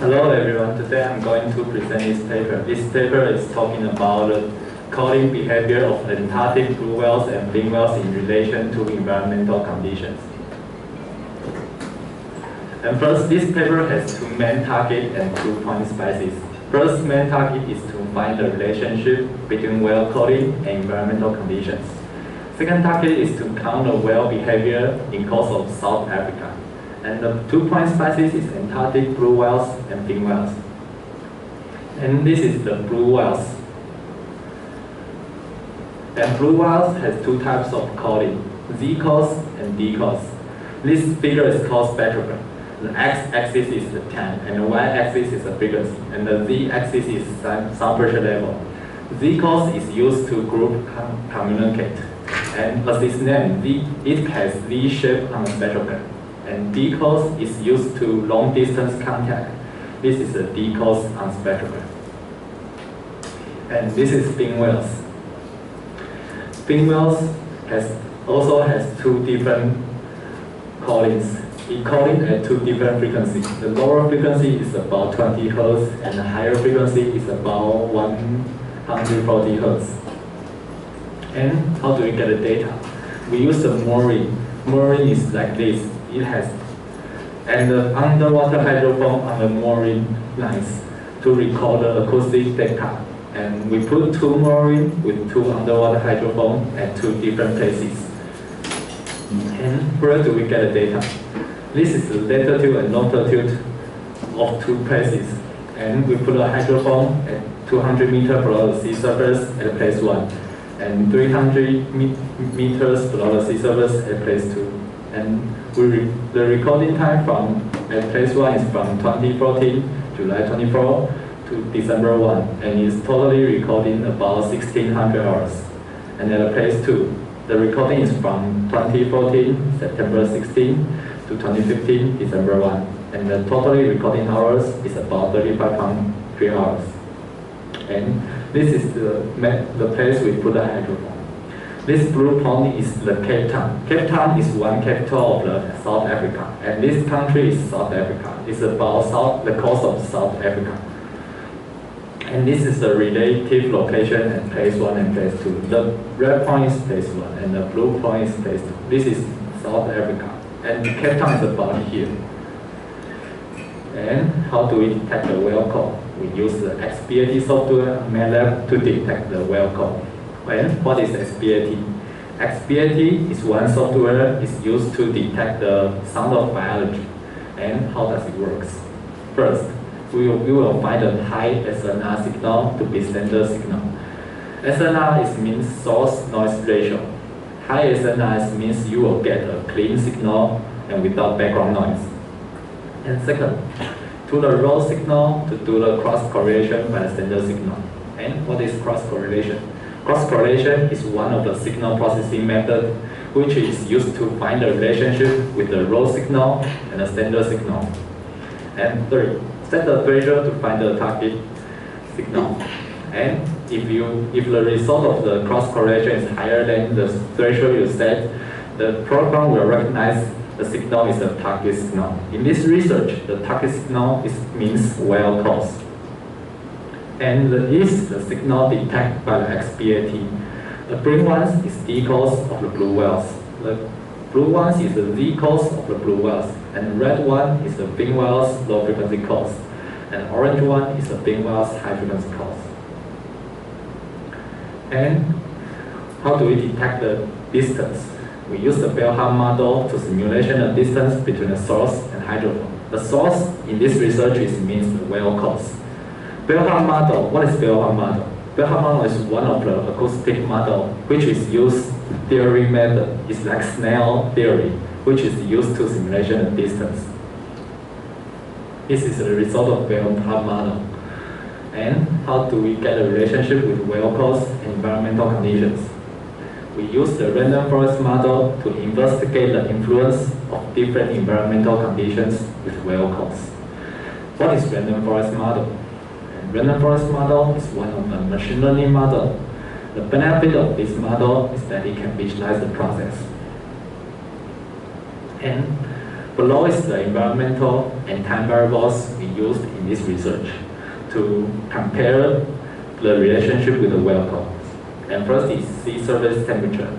Hello everyone, today I'm going to present this paper. This paper is talking about the calling behavior of Antarctic blue whales and fin whales in relation to environmental conditions. And first, this paper has two main targets and 2 point species. First main target is to find the relationship between whale calling and environmental conditions. Second target is to count the whale behavior in coast of South Africa. And the 2 point species is Antarctic blue whales and fin whales. And this is the blue whales. And blue whales has 2 types of calling, Z calls and D calls. This figure is called spectrogram. The x-axis is the time, and the y-axis is the frequency, and the z-axis is sound pressure level. Z calls is used to group communicate, and as its name, it has Z shape on the spectrogram. And D calls is used to long distance contact. This is the D calls on spectrogram. And this is fin whales. Fin whales also has 2 different callings. It calling at 2 different frequencies. The lower frequency is about 20 Hz and the higher frequency is about 140 Hz. And how do we get the data? We use the mooring. Mooring is like this. It has and the underwater hydrophone on the mooring lines to record the acoustic data. And we put 2 mooring with 2 underwater hydrophone at 2 different places. And where do we get the data? This is the latitude and longitude of 2 places. And we put a hydrophone at 200 meters below the sea surface at place 1, and 300 meters below the sea surface at place 2. And the recording time at place 1 is from 2014, July 24 to December 1, and is totally recording about 1600 hours. And at place 2, the recording is from 2014, September 16 to 2015, December 1, and the totally recording hours is about 35.3 hours. And this is the place we put the hydrophone. This blue point is the Cape Town. Cape Town is one capital of South Africa, and this country is South Africa. It's about the coast of South Africa. And this is the relative location at place 1 and place 2. The red point is place 1, and the blue point is place 2. This is South Africa. And Cape Town is about here. And how do we detect the whale call? We use the XBAT software MATLAB to detect the whale call. And what is XBAT? XBAT is one software is used to detect the sound of biology. And how does it work? First, we will find a high SNR signal to be standard signal. SNR means source noise ratio. High SNR means you will get a clean signal and without background noise. And second, to the raw signal to do the cross correlation by the standard signal. And what is cross correlation? Cross correlation is one of the signal processing methods which is used to find the relationship with the raw signal and the standard signal. And third, set the threshold to find the target signal. And if the result of the cross correlation is higher than the threshold you set, the program will recognize the signal is a target signal. In this research, the target signal means whale calls. And this the signal detected by the XBAT. The green ones is D calls of the blue whales. The blue ones is the Z calls of the blue whales. And the red one is the fin whales low frequency calls. And the orange one is the fin whales high frequency calls. And how do we detect the distance? We use the Bell-Hum model to simulation the distance between the source and hydrophone. The source in this research means the whale calls. Bell-Hum model, what is Bell-Hum model? Bell-Hum model is one of the acoustic model which is used theory method. It's like Snell theory, which is used to simulation the distance. This is the result of Bell-Hum model. And how do we get a relationship with whale calls and environmental conditions? We use the random forest model to investigate the influence of different environmental conditions with whale calls. What is random forest model? And random forest model is one of the machine learning model. The benefit of this model is that it can visualize the process. And Below is the environmental and time variables we used in this research to compare the relationship with the well course. And first is sea surface temperature,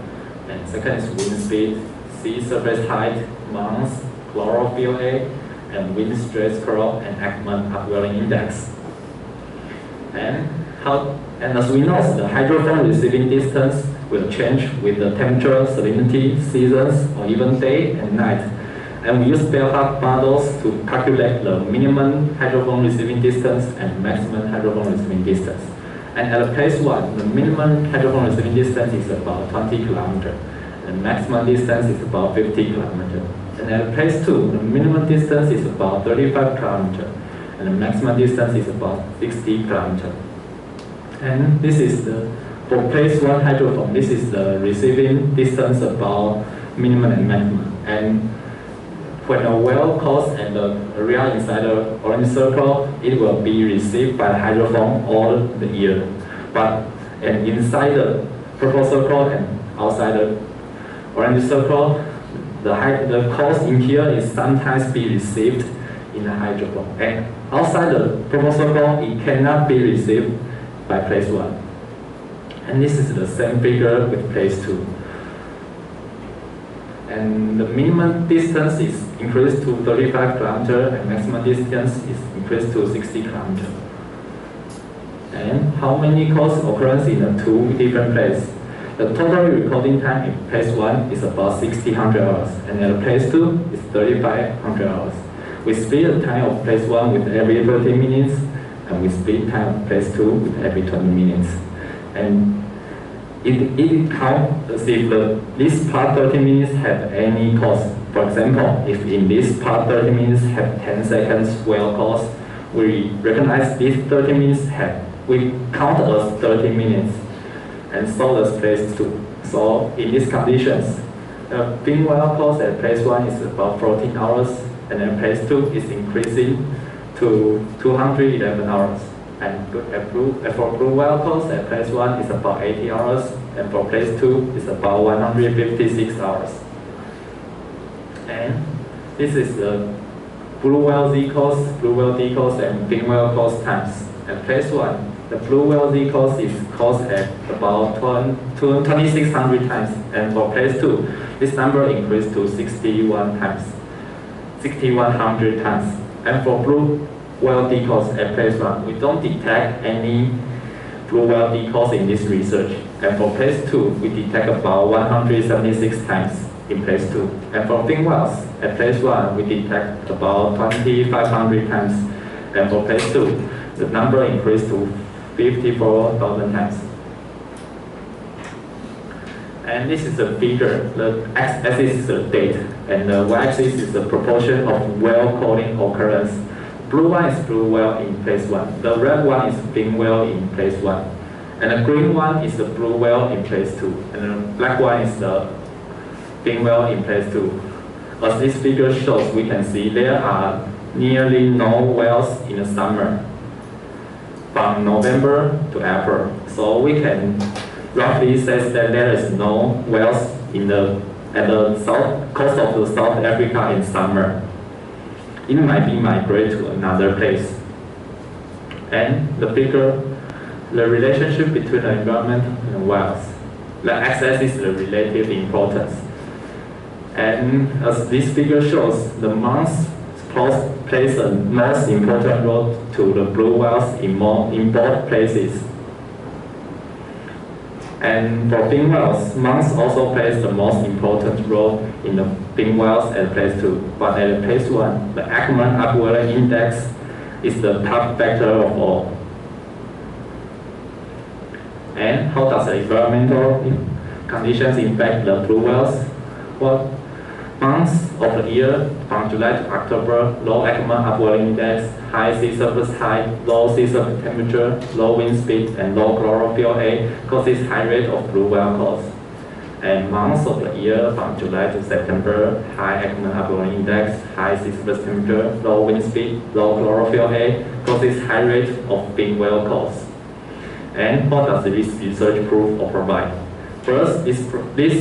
and second is wind speed, sea surface height, months, chlorophyll A, and wind stress curve and Ackermann upwelling index. And as we know, the hydrophone receiving distance will change with the temperature, salinity, seasons, or even day and night. And we use bellwether models to calculate the minimum hydrophone receiving distance and maximum hydrophone receiving distance. And at place 1, the minimum hydrophone receiving distance is about 20 kilometers, and maximum distance is about 50 kilometers. And at place 2, the minimum distance is about 35 kilometers, and the maximum distance is about 60 kilometers. And this is for place 1 hydrophone, this is the receiving distance about minimum and maximum. And when a well course and the area inside the orange circle, it will be received by the hydrophone all the year. And inside the purple circle and outside the orange circle, the course in here is sometimes be received in the hydrophone. And outside the purple circle, it cannot be received by place 1. And this is the same figure with place 2. And the minimum distance is increased to 35 kilometers and maximum distance is increased to 60 kilometers. And how many course occurrence in the 2 different places? The total recording time in place 1 is about 600 hours, and at place 2 is 3500 hours. We split the time of place 1 with every 30 minutes, and we split time of place 2 with every 20 minutes. And it counts as if this part 30 minutes have any cost. For example, if in this part 30 minutes have 10 seconds well cost, we recognize this 30 minutes we count as 30 minutes, and so does place 2. So in these conditions, the fin well cost at place 1 is about 14 hours, and then place 2 is increasing to 211 hours. And for blue well course at place 1 is about 80 hours, and for place 2 is about 156 hours. And this is the blue well Z course, blue well D course, and fin well course times. At place 1, the blue well Z course is cost at about 2600 times, and for place 2, this number increased to 6100 times. And for blue well D course at place 1, we don't detect any blue well D course in this research. And for place 2, we detect about 176 times in place 2. And for fin wells at place 1, we detect about 2500 times. And for place 2, the number increased to 54,000 times. And this is the figure. The x-axis is the date, and the y-axis is the proportion of well calling occurrence. Blue one is blue well in place 1. The red one is fin well in place 1. And the green one is the blue well in place 2. And the black one is the fin well in place 2. As this figure shows, we can see there are nearly no wells in the summer from November to April. So we can roughly say that there is no wells at the south coast of the South Africa in summer. It might be migrate to another place. And the figure, the relationship between the environment and the wells. The x-axis is the relative importance. And as this figure shows, the months plays the most important role to the blue wells in both places. And for fin wells, months also plays the most important role in the fin wells at place 2. But at place 1, the Ackermann upwelling index is the top factor of all. And how does the environmental conditions impact the blue wells? Well, months of the year from July to October, low Ackermann upwelling index, high sea surface height, low sea surface temperature, low wind speed, and low chlorophyll A causes high rate of blue well course. And months of the year from July to September, high Ackermann upwelling index, high sea surface temperature, low wind speed, low chlorophyll A causes high rate of fin well course. And what does this research prove or provide? First, this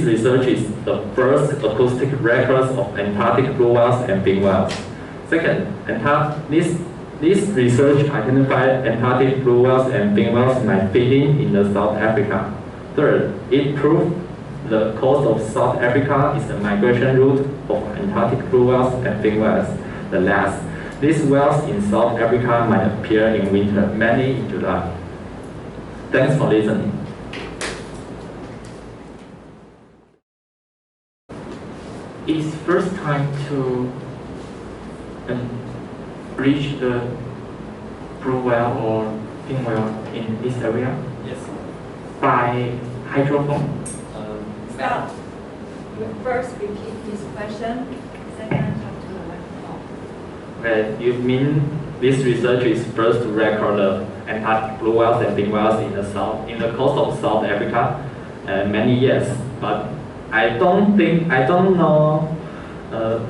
research is the first acoustic records of Antarctic blue whales and beam whales. Second, this research identified Antarctic blue whales and beam whales might feeding in the South Africa. Third, it proved the coast of South Africa is the migration route of Antarctic blue whales and beam whales. The last, these whales in South Africa might appear in winter, many in July. Thanks for listening. It's first time to reach the blue whale or fin whale in this area? Yes. By hydrophone? Stop. You first repeat this question, second talk to the microphone. Okay, you mean this research is first to record the Antarctic blue whales and beam whales in the coast of South Africa many years, but I don't know.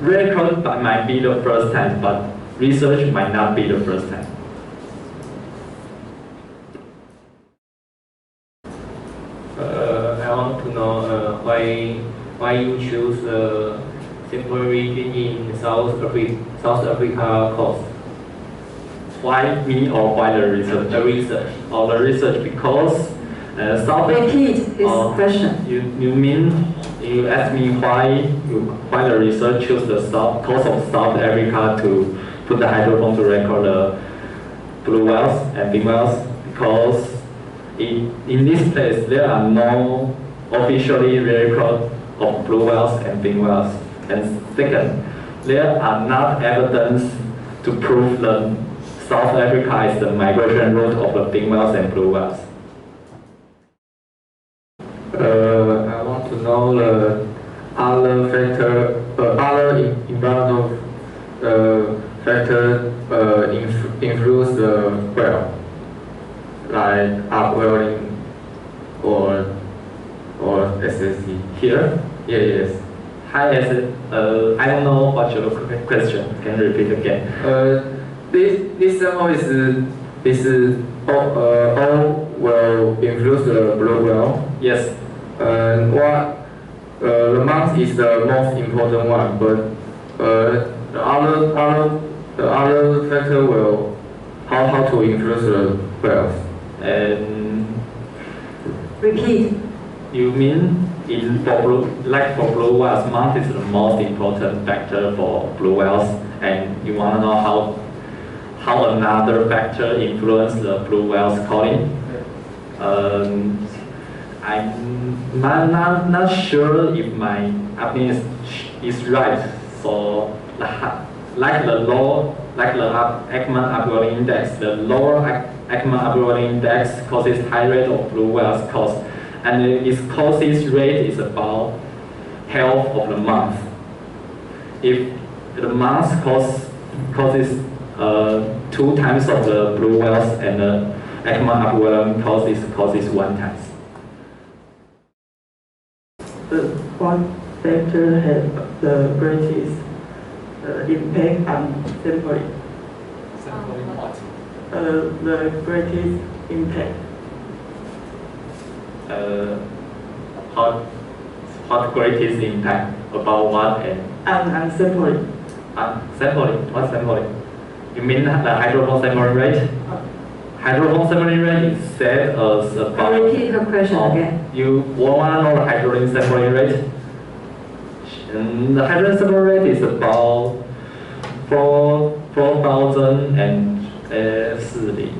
Record might be the first time, but research might not be the first time. I want to know why you choose the simple region in South Africa coast. Why me or why the research? The research. Or the research because South. Repeat his question. You asked me why the research chose the coast of South Africa to put the hydrophone to record the blue whales and beam whales, because in this place there are no officially record of blue whales and beam whales. And second, there are not evidence to prove that South Africa is the migration route of the beam whales and blue whales. I want to know the other factor, other environmental factor influence the whale, like upwelling or SSC. Here? Yeah, yes. Hi, I don't know what your question. Can you repeat again? This sample is all will influence the blue whale. Yes. What the month is the most important one, but the other factor will how to influence the whales. And Repeat. you mean for blue whales, month is the most important factor for blue whales, and you want to know how another factor influence the blue whales calling? I'm not sure if my opinion is right. So like the Ekman upwelling index, the lower Ekman upwelling index causes high rate of blue whales cost, and its causes rate is about half of the month. If the month causes 2 times of the blue whales, and the Ekman upwelling causes 1 time. What factor has the greatest impact on sampling? Sampling what? The greatest impact. What greatest impact about what and On sampling. sampling? What sampling? You mean the hydrophone sampling rate? Hydrophone sampling rate is set as about. Repeat your question again. You want to know the hydrogen sampling rate? And the hydrogen sampling rate is about 4,040.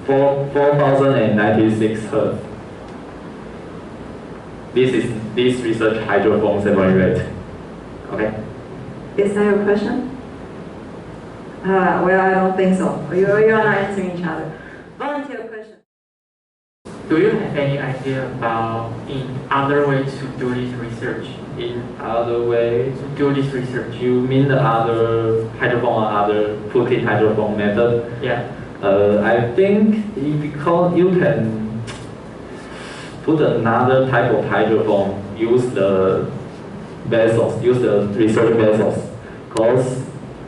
4,096 Hertz. This research hydrophone sampling rate. Okay. Is that your question? Well, I don't think so. You are not answering each other. Volunteer question. Do you have any idea about in other ways to do this research? In other way, To do this research? you mean the other hydrophone or other put-in hydrophone method? Yeah. I think because you can put another type of hydrophone, use the vessels, use the research vessels, because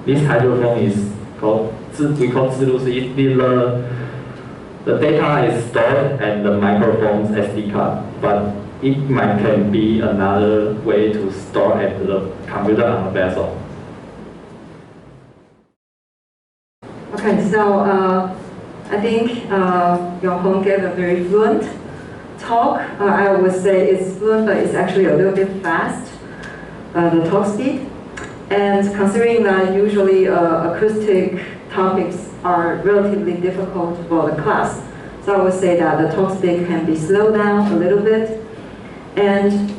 this hydrophone is called we call 自录式. The data is stored at the microphone's SD card, but it can be another way to store at the computer on the vessel. Okay, so I think Yong-Hong gave a very fluent talk. I would say it's fluent, but it's actually a little bit fast, the talk speed. And considering that usually acoustic topics are relatively difficult for the class, so I would say that the talk speed can be slowed down a little bit. And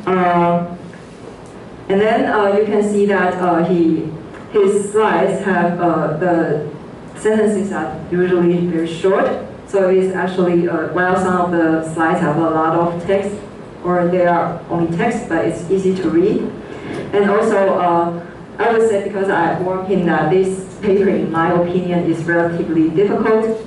then you can see that his slides have the sentences are usually very short. So it's actually, while some of the slides have a lot of text, or they are only text, but it's easy to read. And also, I would say because I warned him that this paper, in my opinion, is relatively difficult.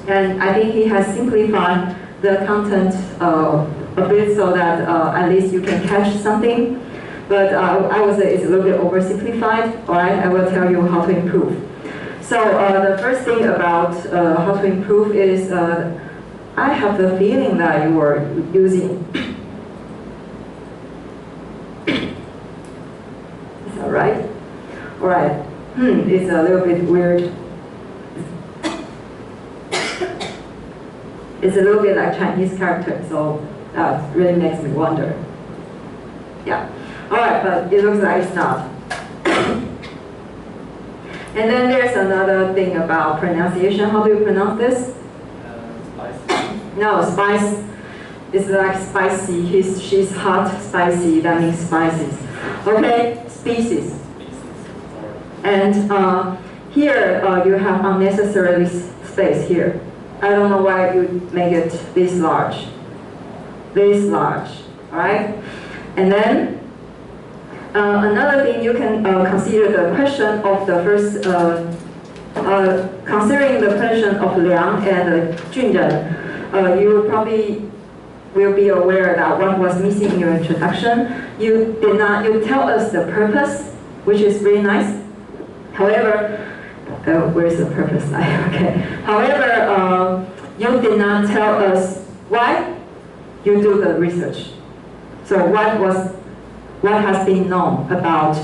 And I think he has simplified the content a bit so that at least you can catch something. But I would say it's a little bit oversimplified. All right, I will tell you how to improve. So the first thing about how to improve is I have the feeling that you are using. Is that right? All right. It's a little bit weird. It's a little bit like Chinese character, so that really makes me wonder. Yeah. All right, but it looks like it's not. And then there's another thing about pronunciation. How do you pronounce this? Spicy. No, spice. It's like spicy. She's hot, spicy. That means spices. Okay, species. And here you have unnecessarily space here. I don't know why you make it this large. This large. All right. And then another thing you can consider the question of the first, considering the question of Liang and Jyun Ren, you probably will be aware that what was missing in your introduction. You tell us the purpose, which is really nice. However, where's the purpose? Okay. However, you did not tell us why you do the research. So what has been known about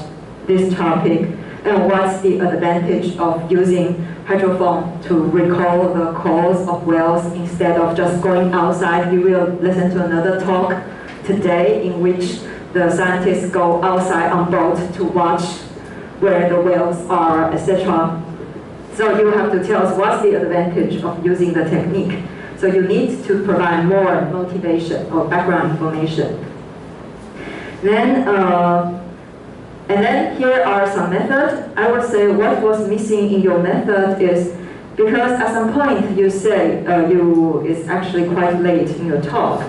this topic, and what's the advantage of using hydrophone to recall the calls of whales instead of just going outside? You will listen to another talk today in which the scientists go outside on boat to watch where the whales are, etc. So you have to tell us what's the advantage of using the technique. So you need to provide more motivation or background information. Then, and then here are some methods. I would say what was missing in your method is because at some point you say it's actually quite late in your talk.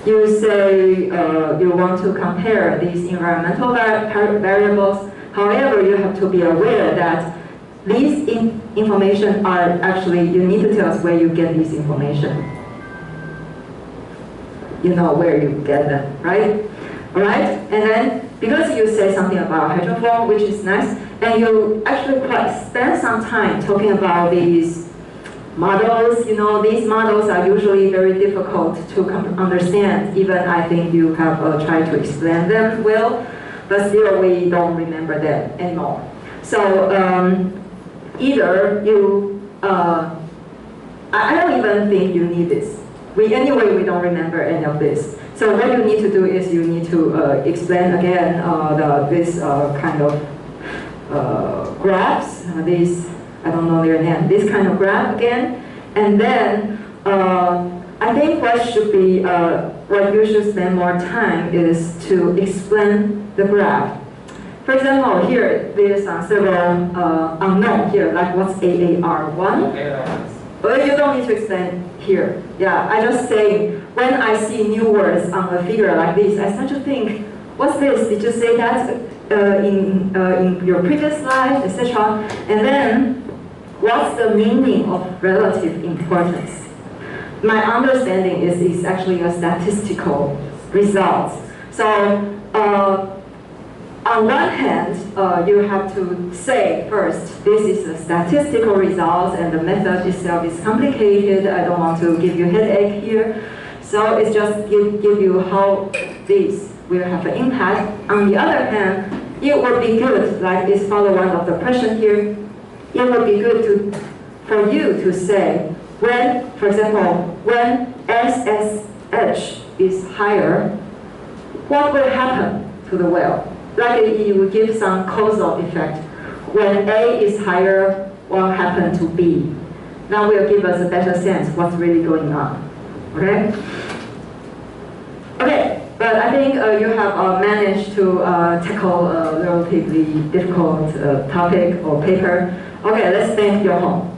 You say you want to compare these environmental variables. However, you have to be aware that these information are actually, you need to tell us where you get this information. You know where you get them, right? All right, and then because you say something about hydrophone, which is nice, and you actually spend some time talking about these models. You know, these models are usually very difficult to understand. Even I think you have tried to explain them well, but still we don't remember them anymore. So either you, I don't even think you need this. Anyway, we don't remember any of this. So what you need to do is you need to explain again this kind of graphs, these, I don't know their name, this kind of graph again. And then I think what should be, what you should spend more time is to explain the graph. For example, here there's several unknown here, like what's AAR1? Well, you don't need to explain here. Yeah, I just say, when I see new words on a figure like this, I start to think, what's this? Did you say that in your previous slide, etc.? And then, what's the meaning of relative importance? My understanding is it's actually a statistical result. So, on one hand, you have to say first, this is the statistical results and the method itself is complicated. I don't want to give you headache here. So it's just give you how this will have an impact. On the other hand, it would be good, like this follow one of the question here, it would be good for you to say when, for example, when SSH is higher, what will happen to the whale? Like it will give some causal effect. When A is higher, what happened to B? That will give us a better sense what's really going on. Okay? Okay, but I think you have managed to tackle a relatively difficult topic or paper. Okay, let's thank your home.